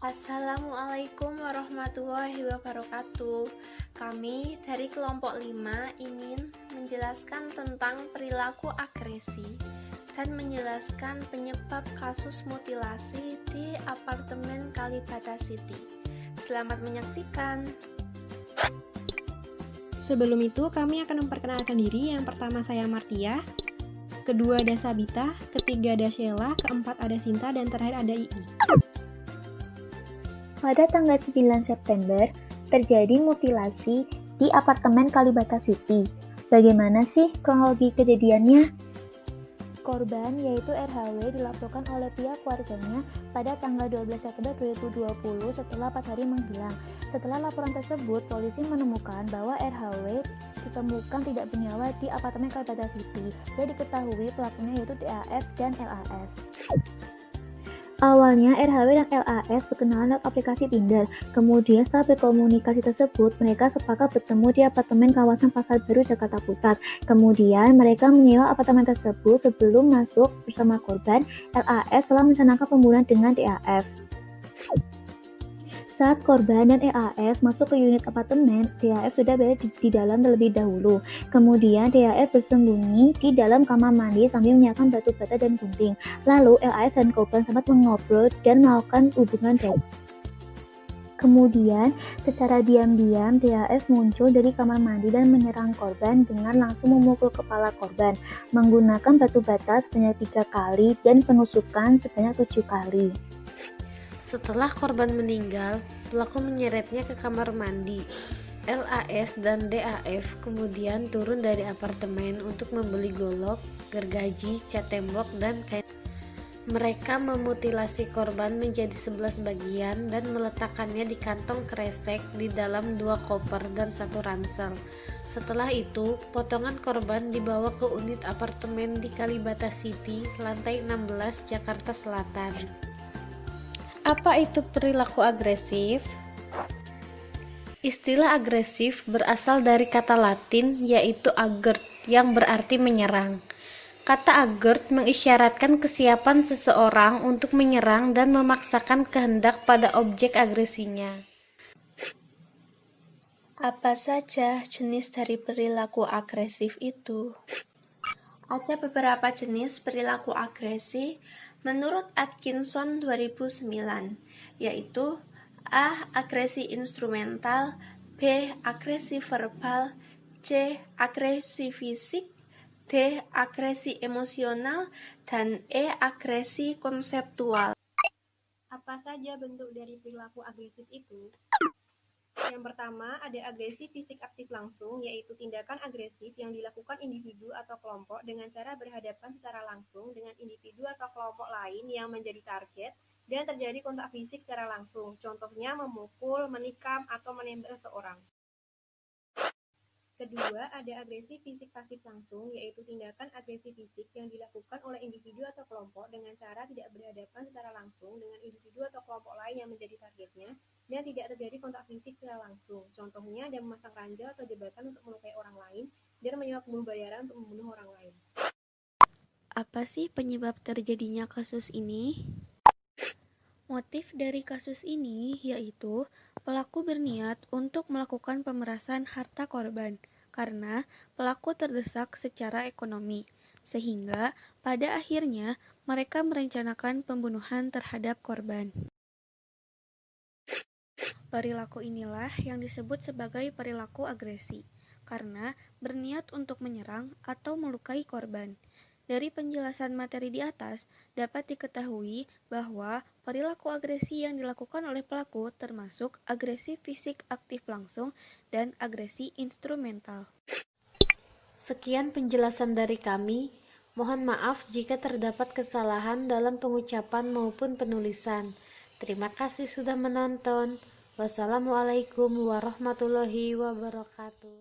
Assalamualaikum warahmatullahi wabarakatuh. Kami dari kelompok 5 ingin menjelaskan tentang perilaku agresi dan menjelaskan penyebab kasus mutilasi di apartemen Kalibata City. Selamat menyaksikan. Sebelum itu, kami akan memperkenalkan diri. Yang pertama saya Martia, kedua ada Sabita, ketiga ada Sheila, keempat ada Sinta, dan terakhir ada Ii. Pada tanggal 9 September, terjadi mutilasi di apartemen Kalibata City. Bagaimana sih kronologi kejadiannya? Korban yaitu RHW dilaporkan oleh pihak keluarganya pada tanggal 12 September 2020 setelah 4 hari menghilang. Setelah laporan tersebut, polisi menemukan bahwa RHW ditemukan tidak bernyawa di apartemen Kalibata City. Dia diketahui pelakunya yaitu DAF dan LAS. Awalnya RHW dan LAS berkenalan lewat aplikasi Tinder. Kemudian setelah berkomunikasi tersebut, mereka sepakat bertemu di apartemen kawasan Pasar Baru, Jakarta Pusat. Kemudian mereka menyewa apartemen tersebut sebelum masuk bersama korban. LAS telah merencanakan pembunuhan dengan DAF. Saat korban dan EAF masuk ke unit apartemen, DAF sudah berada di dalam terlebih dahulu. Kemudian DAF bersembunyi di dalam kamar mandi sambil menyiapkan batu bata dan gunting. Lalu LAS dan korban sempat mengobrol dan melakukan hubungan baik. Kemudian, secara diam-diam DAF muncul dari kamar mandi dan menyerang korban dengan langsung memukul kepala korban menggunakan batu bata sebanyak 3 kali dan penusukan sebanyak 7 kali. Setelah korban meninggal, pelaku menyeretnya ke kamar mandi. LAS dan DAF kemudian turun dari apartemen untuk membeli golok, gergaji, cat tembok, dan kain. Mereka memutilasi korban menjadi 11 bagian dan meletakkannya di kantong kresek di dalam 2 koper dan 1 ransel. Setelah itu, potongan korban dibawa ke unit apartemen di Kalibata City, lantai 16, Jakarta Selatan. Apa itu perilaku agresif? Istilah agresif berasal dari kata Latin yaitu agert yang berarti menyerang. Kata agert mengisyaratkan kesiapan seseorang untuk menyerang dan memaksakan kehendak pada objek agresinya. Apa saja jenis dari perilaku agresif itu? Ada beberapa jenis perilaku agresi menurut Atkinson 2009, yaitu A. Agresi instrumental, B. Agresi verbal, C. Agresi fisik, D. Agresi emosional, dan E. Agresi konseptual. Apa saja bentuk dari perilaku agresif itu? Yang pertama, ada agresi fisik aktif langsung, yaitu tindakan agresif yang dilakukan individu atau kelompok dengan cara berhadapan secara langsung dengan individu atau kelompok lain yang menjadi target dan terjadi kontak fisik secara langsung. Contohnya memukul, menikam, atau menembak seseorang. Kedua, ada agresi fisik pasif langsung, yaitu tindakan agresi fisik yang dilakukan oleh individu atau kelompok dengan cara tidak berhadapan secara langsung dengan individu atau kelompok lain yang menjadi targetnya, dan tidak terjadi kontak fisik secara langsung. Contohnya, dia memasang ranjau atau jebakan untuk melukai orang lain, dan menyewa pembunuh bayaran untuk membunuh orang lain. Apa sih penyebab terjadinya kasus ini? Motif dari kasus ini yaitu pelaku berniat untuk melakukan pemerasan harta korban karena pelaku terdesak secara ekonomi, sehingga pada akhirnya mereka merencanakan pembunuhan terhadap korban. Perilaku inilah yang disebut sebagai perilaku agresi, karena berniat untuk menyerang atau melukai korban. Dari penjelasan materi di atas, dapat diketahui bahwa perilaku agresi yang dilakukan oleh pelaku termasuk agresi fisik aktif langsung dan agresi instrumental. Sekian penjelasan dari kami. Mohon maaf jika terdapat kesalahan dalam pengucapan maupun penulisan. Terima kasih sudah menonton. Wassalamualaikum warahmatullahi wabarakatuh.